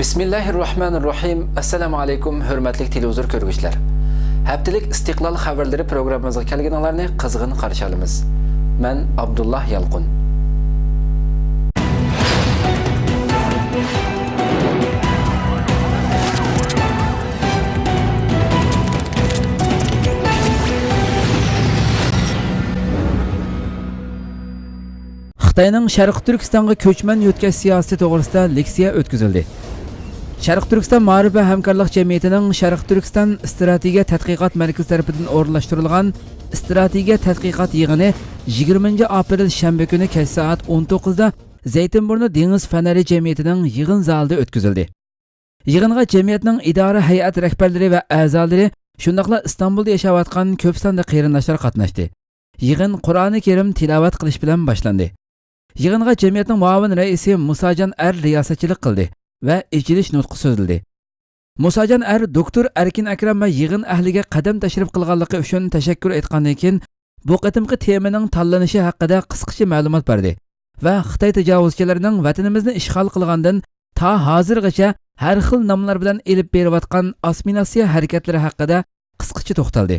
Bismillahirrahmanirrahim. Assalamu alaykum, hörmətli televizor görgüçlər. Həftəlik İstiqlal xəbərləri proqramımıza gələnlərni qızğın qarşı alırıq. Mən Abdullah Yalqun. Xitayning Sharq Turkistonga ko'chman yo'tkash siyosati to'g'risida leksiya o'tkazildi. Sharq Turkiston Ma'rif va hamkorlik jamiyatining Sharq Turkiston strategiya tadqiqot markazi tomonidan o'rinlashtirilgan strategiya tadqiqot yig'ini 20 aprel shanba kuni kech soat 19 da Zaytinburnu dengiz fanlari jamiyatining yig'in zalida o'tkazildi. Yig'inga jamiyatning idora hay'at rahbarlari va a'zolari, shundaqla Istanbulda yashayotgan ko'p sonli qarindoshlar qatnashdi. Yig'in Qur'oni Karim tilovat qilish bilan boshlandi. Yig'inga jamiyatning muavin raisi Musajon Ar riyosatchilik qildi va ichilish nutqi so'zildi. Musajon Ar doktor Erkin Akram va yig'in ahliga qadam tashrif qilganligi uchun tashakkur etgandan keyin bu qatimqi temaning tanlanishi haqida qisqacha ma'lumot berdi va Xitoy tajovuzchilarining vatanimizni ishg'ol qilgandan ta hozirgacha har xil nomlar bilan elib berayotgan asminatsiya harakatlari haqida qisqacha to'xtaldi.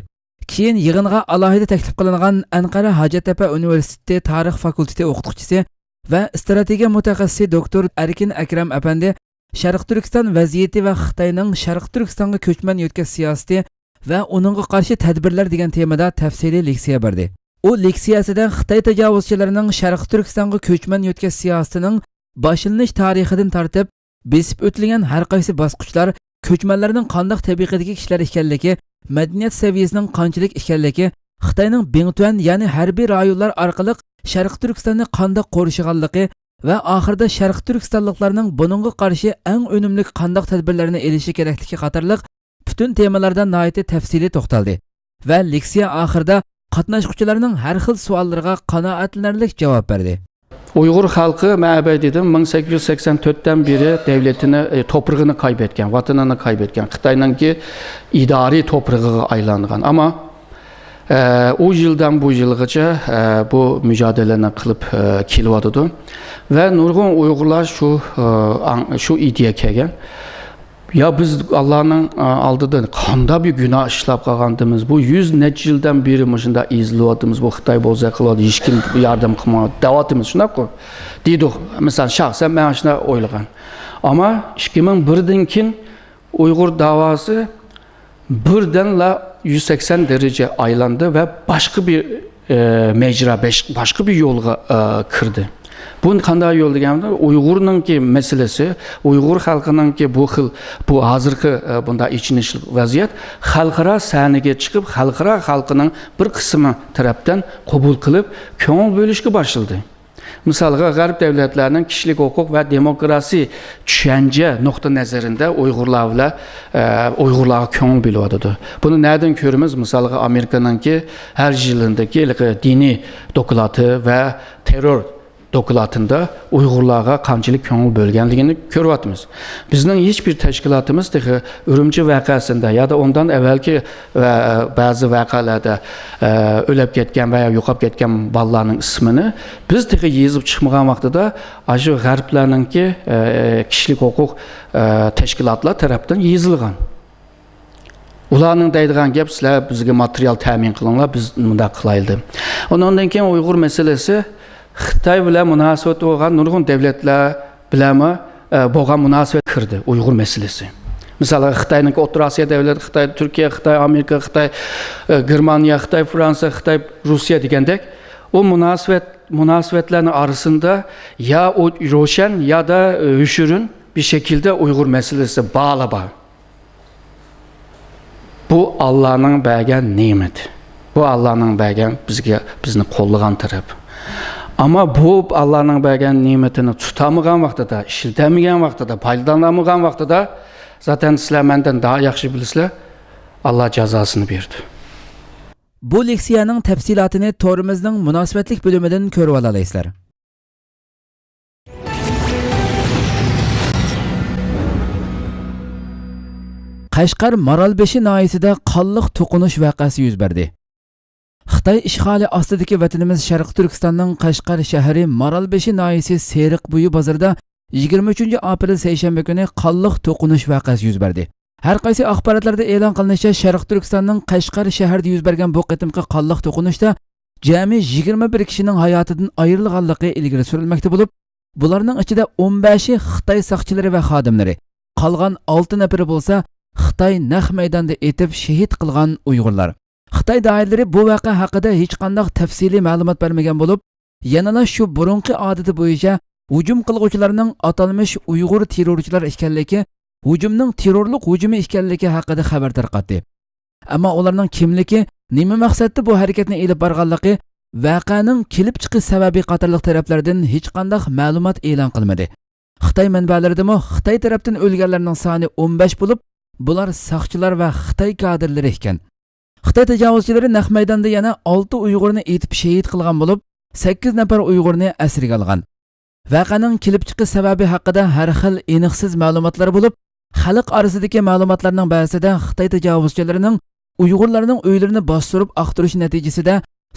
Keyin yig'inga alohida taklif qilingan Anqara Hacettepe Universiteti tarix fakulteti o'qituvchisi va strategiya mutaxassisi doktor Erkin Akram apandi Sharq Turkiston vaziyati va Xitoyning Sharq Turkistonga ko'chman yo'tkash siyosati va uningga qarshi tadbirlar degan temada tafsiliy leksiya berdi. U leksiyasida Xitoy tajovuzchilarining Sharq Turkistonga ko'chman yo'tkash siyosatining boshlanish tarixidan tortib besib o'tilgan har qaysi bosqichlar, ko'chmanlarning qanday tabiqatdagi kishilar ekanligi, madaniyat saviyasining qanchalik ekanligi, Xitoyning Bingtuan ya'ni harbiy rayonlar orqali Sharq Turkistonni qanday qo'rishganligi va oxirida Sharq Turkistonliklarning buningga qarshi eng unumli qanday tadbirlarni elishi kerakligi qatorliq butun temalardan nihoyatda tafsiliy to'xtaldi va leksiya oxirida qatnashuvchilarning har xil savollariga qanoatlanarli javob berdi. Uyghur xalqı məbədədən 1884-dən beri devletini, toprağını kaybetken, vatanını kaybetken, Xitay'nın ki idari toprağı aylanğan. Ama o yıldan bu yılgacha bu mücadeleni qılıb kilvadıdı ve nurgun Uygurlar şu ideye kelgan. Ya biz Allah'ın aldığı qanda bir günah işlep qalğandımız. Bu 100 neçə yıldan beri məşində izliyordumuz. Bu Xitay bolsa qıladı, heç kim yardım qılmadı. Davatımız şuna qoy. Dedik, mesela şahsen mən şuna oylagan. Ama 2001'den kin Uygur davası birdenle 180 derece aylandı ve başka bir mecra, başka bir yolga kırdı. Bunun qanday yol deganda Uyg'urning ki meselesi, Uyg'ur xalqining ki bu hozirgi bunda ichinishli vaziyat xalqaro sahnaga chiqib, xalqaro xalqining bir qismi tarafdan qabul qilib, ko'ngil bo'lishga boshladi. Misalga G'arb davlatlarining kishilik huquq va demokrasiya tushuncha nuqta nazarida Uyg'urlarga ko'ngil bo'lyapti. Buni nereden ko'ramiz? Misalga Amerikaning ki her yılındaki dini dokulatı ve terör dokulatında Uygurlarga qanchalik ko'ngil bo'lganligini ko'ryapmiz. Bizning hech bir tashkilotimiz Urumchi vaqasida ya da ondan evvelki bazı vaqalarda o'lib ketgan veya yo'qolib ketgan bolalarning ismini biz yezib chiqmagan vaqtida shu g'arblarningki kishilik huquq tashkilotlar tarafdan yezilgan. Ularning deydigan gap sizlar bizga material ta'min qilinglar, biz bunda qilaylik. Ondan keyin Uyg'ur meselesi Xitoy bilan munosabat bo'lgan nurg'un davlatlar bilan bo'lgan munosabat kirdi Uyg'ur meselesi. Masalan, Xitoyning O'rta Osiyo davlati, Xitoy, Turkiya, Xitoy, Amerika, Xitoy, Germaniya, Xitoy, Fransa, Xitoy, Rossiya degandek o munosabatlarning arasında ya o ro'shan ya da o'shirin bir şekilde Uyg'ur meselesi bağlı. Bu Allah'ın bergen nimeti. Bu Allah'ın bergen bizni qo'llagan taraf. Ama bu Allah'ın bergen nimetini tutamagan vaqtida, işletamagan vaqtida, paydalanamagan vaqtida zaten sizlar menden daha yaxshi bilasizlar, Allah cezasını berdi. Bu leksiyaning tafsilotini to'rimizning munosabatlik bo'limidan ko'rib olasizlar. Qashqar Maralbeshi noyasida qonliq to'qinish voqeasi yuz berdi. Xitoy ishg'oli ostidagi vatanimiz Sharq Turkistonning Qashqar shahri Maralbeshi noyasi Seriq bo'yi bozorida 23 aprel seshanba kuni qonliq to'qinish voqeasi yuz berdi. Har qaysi axborotlarda e'lon qilinishicha, Sharq Turkistonning Qashqar shahrida yuz bergan bu qitimqi qonliq to'qinishda jami 21 kishining hayotidan ayrilganligi ilgari surilmoqda bo'lib, bularning ichida 15i Xitoy saqchilari va xodimlari, qolgan 6 nafari bo'lsa Xitoy naq maydonda etib shahid qilgan Uyg'urlar. Xitoy doiralari bu voqea haqida hech qanday tafsiliy ma'lumot bermagan bo'lib, yanada shu burunqi odati bo'yicha hujum qiluvchilarning atalmish Uyg'ur terrorchilar ekanligi, hujumning terrorlik hujumi ekanligi haqida xabar tarqatdi. Ammo ularning kimligi, nima maqsadda bu harakatni elib borganligi, voqeaning kelib chiqish sababi qatorliq taraflardan hech qanday ma'lumot e'lon qilmadi. Xitoy manbalaridami Xitoy tarafdan o'lganlarning soni 15 bo'lib, bular saqchilar va Xitoy kadrlari ekan. Xitoy tajovuzchilari naq maydonda yana 6 Uyg'urni etib shahid qilgan bo'lib, 8 nafar Uyg'urni asirga olgan. Voqeaning kelib chiqish sababi haqida har xil aniqsiz ma'lumotlar bo'lib, xalq orasidagi ma'lumotlarning ba'zida Xitoy tajovuzchilarining Uyg'urlarning uylarini bostirib aqtirish natijasida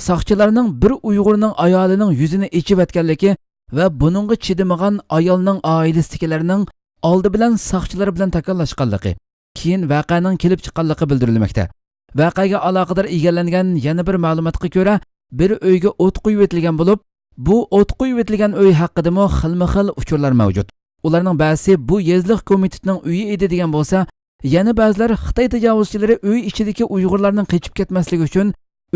saqchilarning bir Uyg'urning ayolining yuzini echib etganligi va buningga chidamagan ayolning oilasidagilarning oldi bilan saqchilar bilan takallashganligi, keyin voqeaning kelib chiqqanligi bildirilmoqda. Voqeaga aloqador egallangan yana bir ma'lumotga ko'ra, bir uyga o't qo'yib etilgan bo'lib, bu o't qo'yib etilgan uy haqida xilma-xil uchurlar mavjud. Ularning ba'zisi bu yezliq komitetining uyi edi degan bo'lsa, yana ba'zilar Xitoy tajovuzchilari uy ichidagi Uyg'urlarning qochib ketmasligi uchun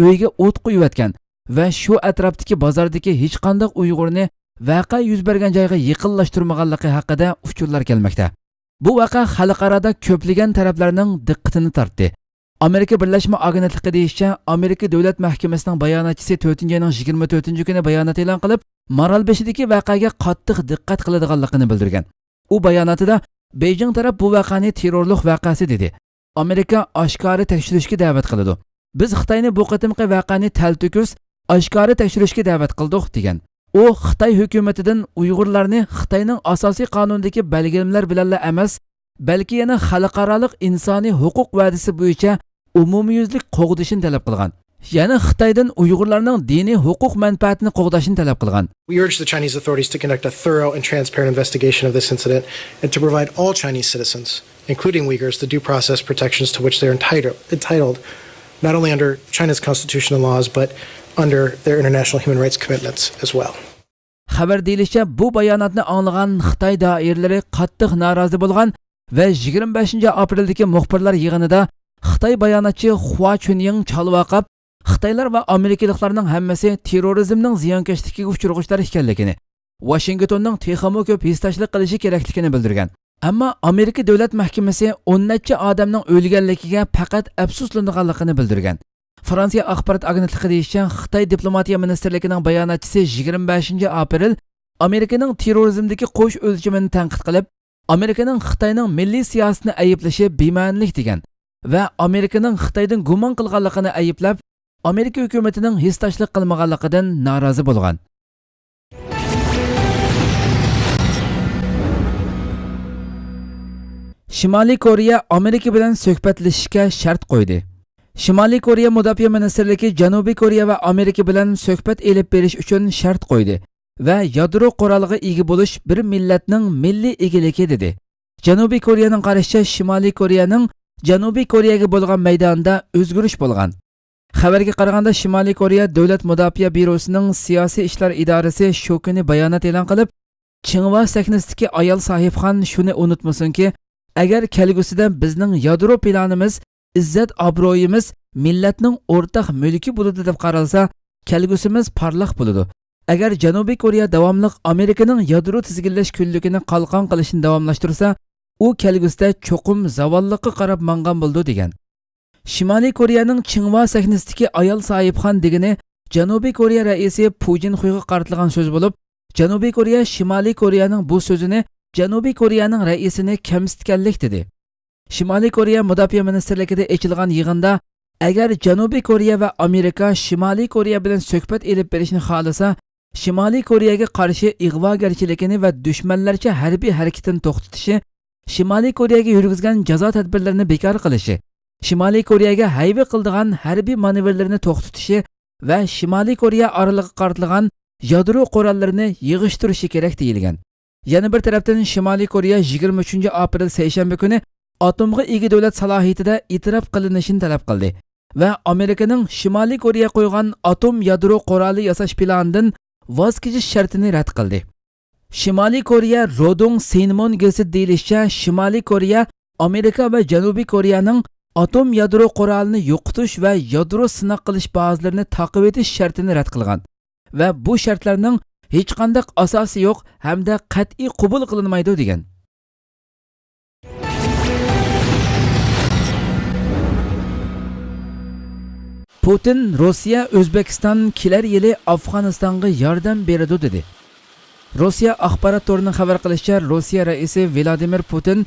uyga o't qo'yib etgan va shu atrofdagi bozordagi hech qanday Uyg'urni voqea yuz bergan joyga yaqinlashtirmaganligi haqida uchurlar kelmoqda. Bu voqea xalqarada ko'plagan taraflarning diqqatini tortdi. Amerika Birlashma Agentligi deyishicha, Amerika Davlat Mahkamasining bayonotchisi 4-oyning 24-kuni bayonot e'lon qilib, Maralbeshidagi voqeaga qattiq diqqat qiladiganligini bildirgan. U bayonotida Beijing taraf bu voqeani terrorlik voqeasi dedi. Amerika oshkora tekshirishga da'vat qiladi. Biz Xitoyni bu qitimqi voqeani talto'kis oshkora tekshirishga da'vat qildik degan. U Xitoy hukumatidan Uyg'urlarni Xitoyning asosiy qonunidagi belgilamlar bilan emas, balki yana xalqaroliq insoniy huquq va'dasi bo'yicha umumiyuzlik qo'g'dishini talab qilgan. Yana Xitoydan Uyg'urlarning diniy huquq manfaatini qo'g'dashini talab qilgan. We urge the Chinese authorities to conduct a thorough and transparent investigation of this incident and to provide all Chinese citizens, including Uyghurs, the due process protections to which they are entitled, not only under China's constitutional laws, but under their international human rights commitments as well. Xabar deyilishicha, bu bayonotni anglagan Xitoy doiralari qattiq norozi bo'lgan va 25 apreldagi muxbirlar yig'inida Xitoy bayonotchi Hua Chunying chalvaqab, Xitoylar va Amerikaliklarning hammasi terrorizmning ziyonkashligiga uchrag'uvchilar ekanligini, Washingtonning texmo ko'p hissashlik qilishi kerakligini bildirgan. Ammo Amerika Davlat Mahkamasi 10 necha odamning o'lganligiga faqat afsuslanganligini bildirgan. Fransiya axborot agentligi deyishicha, Xitoy diplomatiya ministrligining bayonotchisi 25 aprel Amerikaning terrorizmdagi qo'sh o'lchimini tanqid qilib, Amerikaning Xitoyning milliy siyosatini ayiblashi bema'nilik degan va Amerikaning Xitoydan gumon qilganligini ayiblab, Amerika hukumatining hissashlik qilmaganligidan norozi bo'lgan. Shimoliy Koreya Amerika bilan suhbatlashishga shart qo'ydi. Shimoliy Koreya mudofaa ministrligi Janubiy Koreya va Amerika bilan suhbat elib berish uchun shart qo'ydi va yadro quroliga ega bo'lish bir millatning milliy egiligi dedi. Janubiy Koreyaning qarashicha, Shimoliy Koreyaning Janubiy Koreyaga bo'lgan maydonda o'zgarish bo'lgan. Xabarga qaraganda, Shimoliy Koreya Davlat mudofaa byurosining siyosiy ishlar idorasi shu kuni bayonot e'lon qilib, Chingwa sahnasidagi ayol sahibxon shuni unutmasinki, agar kelgusida bizning yadro planimiz, izzat obro'yimiz millatning o'rtaq mulki bo'ladi deb qaralsa, kelgusimiz parlaq bo'ladi. Agar Janubiy Koreya davomli Amerikaning yadro tizginlash kunligini qalqon qilishini davomlashtirsa, u kelgusida cho'qim zavolliqqa qarab mangan bo'ldi degan. Shimoliy Koreyaning Chingwa sahnasidagi ayol sahibxon degani Janubiy Koreya raisi Pu Jin-hoyga qaratilgan so'z bo'lib, Janubiy Koreya Shimoliy Koreyaning bu so'zini Janubiy Koreyaning raisini kamsitganlik dedi. Shimoliy Koreya mudofaa ministrligida ochilgan yig'inda, agar Janubiy Koreya va Amerika Shimoliy Koreya bilan suhbat elib berishni xohlasa, Shimoliy Koreyaga qarshi ig'vogarchiligini va dushmanlarcha harbiy harakatini to'xtatishi, Shimoliy Koreyaga yurgizgan jazo tadbirlarini bekor qilishi, Shimoliy Koreyaga hayva qildigan harbiy manevrlarni to'xtatishi va Shimoliy Koreya oraliga qaratilgan yadro qurollarini yig'ishtirishi kerak deyilgan. Yana bir tarafdan Shimoliy Koreya 23 aprel seshanba kuni atomga ega davlat salohiyatida e'tirof qilinishini talab qildi va Amerikaning Shimoliy Koreya qo'ygan atom yadro quroli yasash planidan voz kechish shartini rad qildi. Shimoliy Koreya Rodong Sinmon gazeti deyilishicha Shimoliy Koreya Amerika va Janubiy Koreyaning atom yadro qurolini yo'qotish va yadro sinaq qilish bazalarini taqib etish shartini rad qilgan va bu shartlarning hech qanday asosi yo'q hamda qat'iy qabul qilinmaydi degan. Putin Rossiya O'zbekiston kelar yili Afg'onistonga yordam beradi dedi. Rossiya axborot to'rining xabar qilishicha, Rossiya raisi Vladimir Putin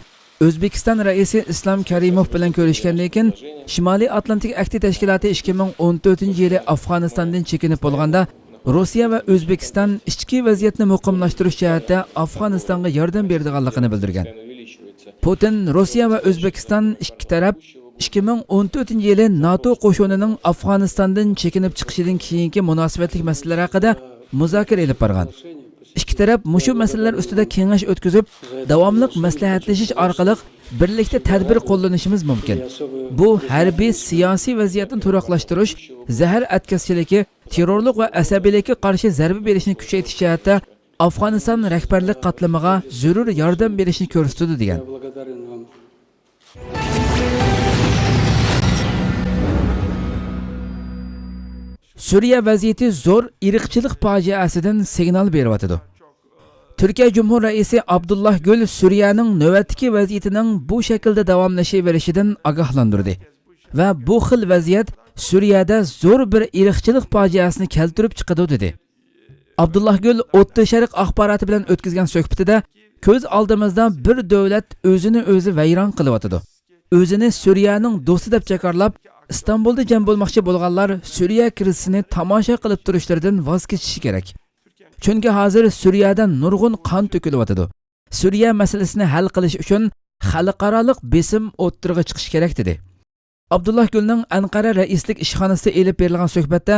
O'zbekiston raisi Islom Karimov bilan ko'rishgan, lekin Shimoliy Atlantik Akti tashkiloti 2014-yili Afg'onistondan chekinib bo'lganda Rossiya va O'zbekiston ichki vaziyatni muqimlashtirish jihatida Afg'onistonga yordam beradiganligini bildirgan. Putin Rossiya va O'zbekiston ikki taraf 2014-yili NATO qo'shinining Afg'onistondan chekinib chiqishidan keyingi munosabatlik masalalar haqida muzokara olib borgan. İki taraf mushu masalalar ustida kengash o'tkazib, davomli maslahatlashish orqali birlikda tadbir qo'llanishimiz mumkin. Bu harbiy siyosiy vaziyatni turaqlashtirish, zahar atkazchiligi, terrorlik va asabiylikka qarshi zarba berishni kuchaytirish jihatda Afg'oniston rahbarlik qatlamiga zarur yordam berishni ko'rsatdi degan. Suriya vaziyati zo'r irqchilik fojiasidan signal beryapti. Turkiya Cumhur Raisi Abdullah Gül Suriyaning navbatdagi vaziyatining bu shaklda davomlashaverishidan ogohlantirdi va bu xil vaziyat Suriyada zo'r bir irqchilik fojiasini keltirib chiqadi dedi. Abdullah Gül O'rta Sharq axboroti bilan o'tkazgan suhbatida ko'z oldimizda bir davlat o'zini o'zi vayron qilyapti. O'zini Suriyaning do'sti deb chakorlab İstanbul'da jam bo'lmoqchi bo'lganlar Suriya krizisini tomosha qilib turishlaridan voz kechishi kerak. Chunki hozir Suriyada nurg'un qon to'kilyapti. Suriya masalasini hal qilish uchun xalqaro besim o'ttirg'i chiqish kerak dedi. Abdullah Gülning Anqara raislik ishxonasida elib berilgan suhbatda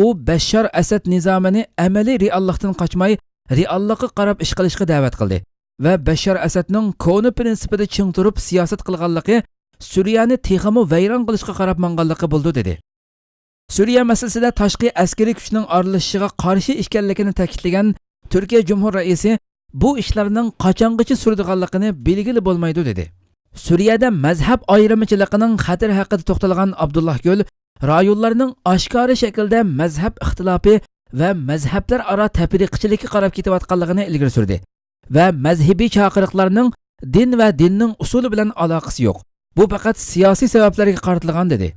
u Bashar Asad nizomini amaliy reallikdan qochmay, reallikka qarab ish qilishga da'vat qildi va Bashar Asadning koni prinsipida ching turib siyosat qilganligi Suriyani texmo vayron qilishga qarab manganligi bo'ldi dedi. Suriya masalasida tashqi askariy kuchning aralashishiga qarshi ekanligini ta'kidlagan Turkiya Cumhur Raisi bu ishlarning qachongacha suradiganligini belgili bo'lmaydi dedi. Suriyada mazhab ayrimichiligining xatar haqida to'xtalgan Abdullah Gül, rayonlarning oshkora shaklda mazhab ixtilofi va mazhablar aro tafriqchilikka qarab ketayotganligini ilgari surdi va mazhabiy chaqiriqlarning din va dinning usuli bilan aloqasi yo'q. Bu faqat siyosiy sabablarga qaratilgan dedi.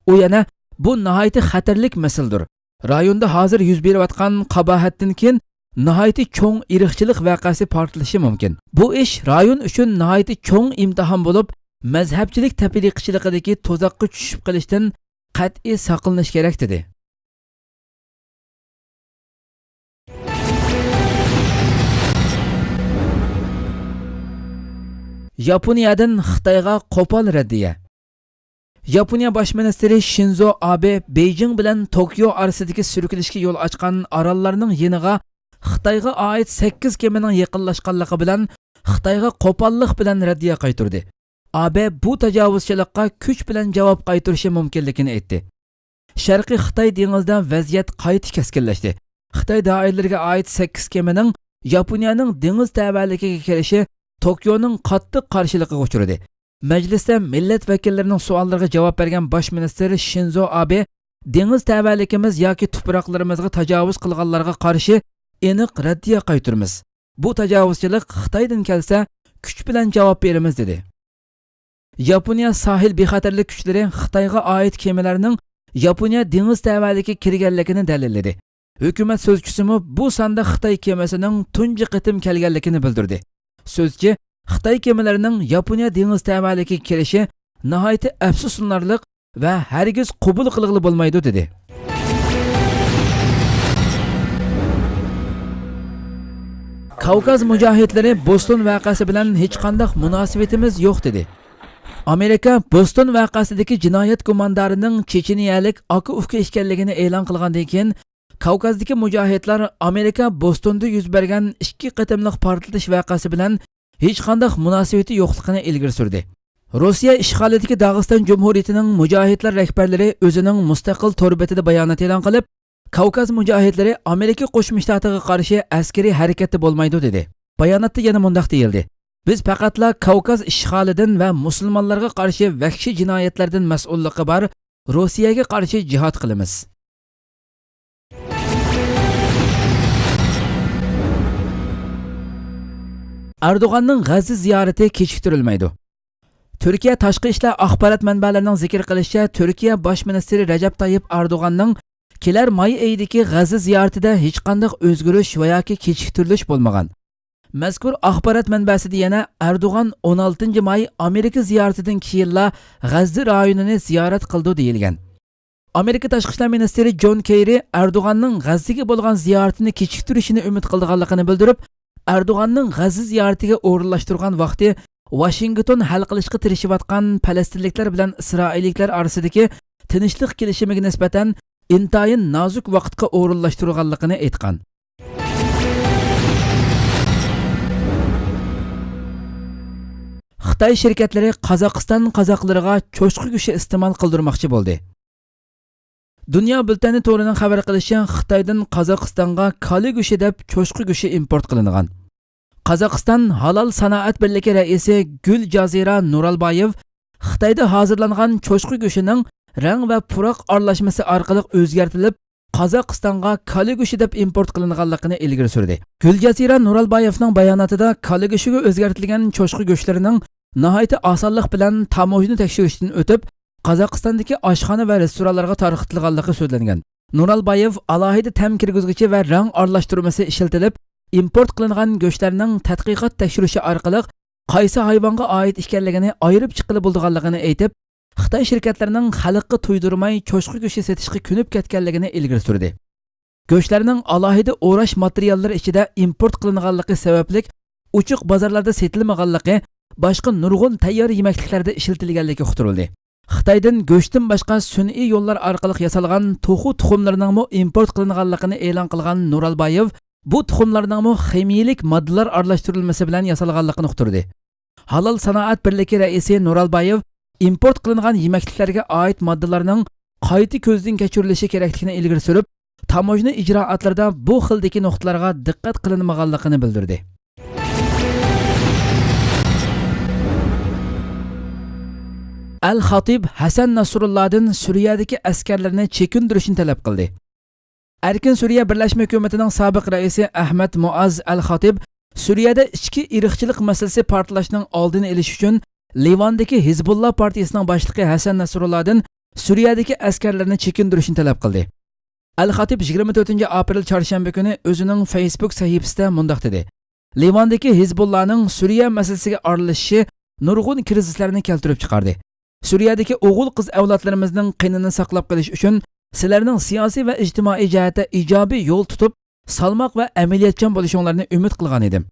U yana bu nihoyatda xatarlik masaldir. Rayonda hozir yuz berayotgan qabohatdan keyin nihoyatda cho'ng irqchilik voqeasi portlashi mumkin. Bu ish rayon uchun nihoyatda cho'ng imtihon bo'lib, mazhabchilik tafriqchiligidagi to'zaqqa tushib qolishdan qat'iy saqlanish kerak dedi. Yaponiyadan Xitoyga qo'pol raddiya. Yaponiya bosh ministri Shinzo Abe Beijing bilan Tokio orasidagi surkilishga yo'l ochgan orollarning yeniga Xitoyga oid 8 kemaning yaqinlashganligi bilan Xitoyga qo'pollik bilan raddiya qaytardi. Abe bu tajovuzchilikqa kuch bilan javob qaytarishi mumkinligini aytdi. Sharqiy Xitoy dengizida vaziyat qayta keskinlashdi. Xitoy doiralariga oid 8 kemaning Yaponiyaning dengiz tavalligiga kelishi Tokioning qattiq qarshiligiga uchradi. Majlisda millat vakillarining savollariga javob bergan bosh ministr Shinzo Abe, dengiz tavalligimiz yoki tuproqlarimizga tajovuz qilganlarga qarshi aniq raddiya qaytaramiz. Bu tajovuzchilik Xitoydan kelsa, kuch bilan javob beramiz dedi. Yaponiya sahil bexatarlik kuchlari Xitoyga oid kemalarning Yaponiya dengiz tavalligiga kirganligini dalilladi. Hukumat so'zchisi bu sonda Xitoy kemasining tunji qitim kelganligini bildirdi. So'zchi Xitoy kemalarining Yaponiya dengiz tavalligiga kirishi nihoyatda afsuslanarli va hargiz qabul qilingli bo'lmaydi dedi. Kavkaz mujohidlari Boston voqeasi bilan hech qanday munosabatimiz yo'q dedi. Amerika Boston voqeasidagi jinoyat gumondorining checheniyalik aka-uka ekanligini e'lon qilgandan keyin Kavkazdagi mujohidlar Amerika Bostonda yuz bergan 2 qatimliq portlatish voqeasi bilan hech qanday munosabati yo'qligini ilgari surdi. Rossiya ishg'olidagi Dag'iston Jumhuriyatining mujohidlar rahbarlari o'zining mustaqil to'rbetida bayonot e'lon qilib, Kavkaz mujohidlari Amerika Qo'shma Shtatiga qarshi askariy harakatda bo'lmaydi dedi. Bayonotda yana mundaq deyildi: Biz faqatla Kavkaz ishg'olidan va musulmonlarga qarshi vahshiy jinoyatlardan mas'ulligi bor Rossiyaga qarshi jihad qilamiz. Erdo'g'anning G'azza ziyorati kechiktirilmaydi. Turkiya tashqi ishlar axborot manbalarining zikr qilishicha, Turkiya bosh ministri Rajab Tayyip Erdo'g'anning kelar may oyidagi G'azza ziyoratida hech qanday o'zgarish va yoki kechiktirilish bo'lmagan. Mazkur axborot manbasida yana Erdo'g'an 16 may Amerika ziyoratidan keyinla G'azza rayonini ziyorat qildi deyilgan. Amerika tashqi ishlar ministri John Kerry Erdo'g'anning G'azzaga bo'lgan ziyoratini kechiktirishini umid qilganligini bildirib, Erdo'g'anning G'azza ziyoratiga o'rinlashtirgan vaqti Washington hal qilishga tirishayotgan falastinliklar bilan isroilliklar orasidagi tinchlik kelishimiga nisbatan intayin nozik vaqtga o'rinlashtirilganligini aytgan. Xitoy shirkatlari Qozog'iston qozoqlariga cho'chqa go'shti iste'mol qildirmoqchi bo'ldi. Dunyo bultani to'rining xabar qilishicha, Xitoydan Qozog'istonga kali go'shti deb cho'chqa go'shti import qilingan. Qozog'iston halol sanoat birligi raisi Gul Jazira Nuralbayev Xitoyda hozirlangan cho'chqa go'shtining rang va puroq aralashmasi orqali o'zgartirilib, Qozog'istonga kali go'shti deb import qilinganligini ilgari surdi. Gul Jazira Nuralbayevning bayonotida kali go'shtiga o'zgartirilgan cho'chqa go'shtlarining nihoyatda osonlik bilan tamojini tekshirishdan o'tib, Qozog'istondagi oshxona va restoranlarga tarqatilganligi so'zlangan. Nuralbayev alohida ta'm kirgizuvchi va rang aralashtirmasi ishlatilib, import qilingan go'shtlarning tadqiqot tekshirishi orqali qaysi hayvonga oid ekanligini ayirib chiqilib bo'lganligini aytib, Xitoy shirkatlarining xalqqa to'ydirmay cho'chqa go'shti sotishga ko'nib ketganligini ilgari surdi. Go'shtlarning alohida o'rash materiallari ichida import qilinganligi sababli ochiq bozorlarda sotilmaganligi, boshqa nurg'un tayyor yemakliklarda ishlatilganligi uqtirildi. Xitoydan go'shtdan boshqa sun'iy yo'llar orqali yasalgan to'xu tuxumlarining import qilinganligini e'lon qilgan Nuralbayev bu tuxumlarning ximiyalik moddalar aralashtirilmasi bilan yasalganligini uqtirdi. Halol sanoat birligi raisi Nuralbayev import qilingan yemakliklarga oid moddalarning qayta ko'zdan kechirilishi kerakligini ilgari surib, tamojna ijroatlarida bu xildagi nuqtalarga diqqat qilinmaganligini bildirdi. Al-Xatib Hasan Nasrullohdan Suriyadagi askarlarni chekindirishni talab qildi. Erkin Suriya Birlashma Hukumatining sobiq raisi Ahmad Muaz Al-Xatib Suriyada ichki irqchilik masalasi portlashining oldini olish uchun Livandagi Hizbullah partiyasining boshlig'i Hasan Nasrullohdan Suriyadagi askarlarni chekindirishni talab qildi. Al-Xatib 24 aprel chorshanba kuni o'zining Facebook sahifasida mundaq dedi: Livandagi Hizbullahning Suriya masalasiga aralashishi nurg'un krizislarni keltirib chiqardi. Suriyadagi o'g'il-qiz avlodlarimizning qinini saqlab qolish uchun sizlarning siyosiy va ijtimoiy jihatda ijobiy yo'l tutib, salmoq va amaliyatchan bo'lishinglarni umid qilgan edim.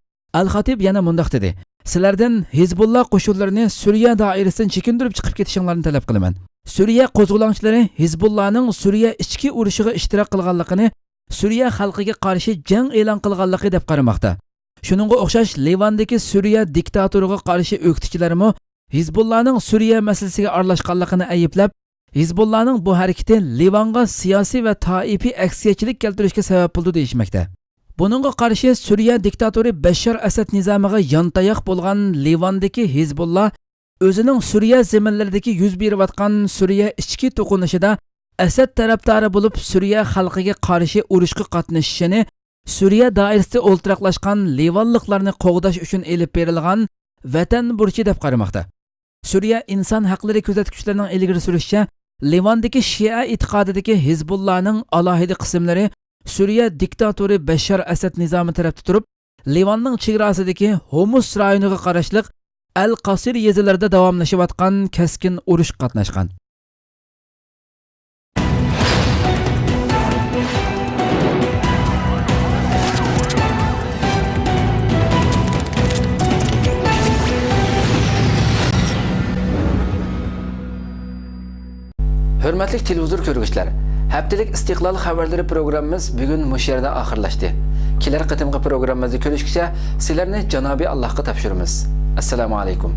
Al-Xatib yana mundaq dedi: Sizlardan Hizbullah qo'shinlarini Suriya doirasidan chekindirib chiqib ketishinglarni talab qilaman. Suriya qo'zg'olonchilari Hizbullahning Suriya ichki urushiga ishtirok qilganligini, Suriya xalqiga qarshi jang e'lon qilganligi deb qaramoqda. Shuningga o'xshash Livandagi Suriya diktatoriga qarshi o'qituvchilarimi Hizbullahning Suriya masalasiga aralashganligini ayblab, Hizbullahning bu harakati Livanga siyosiy va taifiy aksiyachilik keltirishga sabab bo'ldi deyishmoqda. Buningga qarshi Suriya diktatori Bashar Asad nizomiga yontayoq bo'lgan Livandagi Hizbullah o'zining Suriya zaminlaridagi yuz berayotgan Suriya ichki to'qinishida Asad tarafdori bo'lib Suriya xalqiga qarshi urushga qatnashishini, Suriya doirasida o'ltiraqlashgan Livanliklarni qo'g'dash uchun elib berilgan vatan burchi deb qaramoqda. Suriya inson haqlari kuzatuvchilarining ilgari surishicha, Livandagi Shia e'tiqodidagi Hizbullahning alohida qismlari Suriya diktatori Bashar Asad nizomi tarafda turib, Livanning chegarasidagi Homus rayoniga qarashli Al-Qasir yezilarida davomlashayotgan keskin urush qatnashgan. Hürmetli televizor ko'rguvchilar, Haftalik istiqlol xabarlari programmamiz bugun mush yerda oxirlashdi. Kelar qitimqi programmamizni ko'rishgacha sizlarni Janobi Allohga topshiramiz. Assalomu alaykum.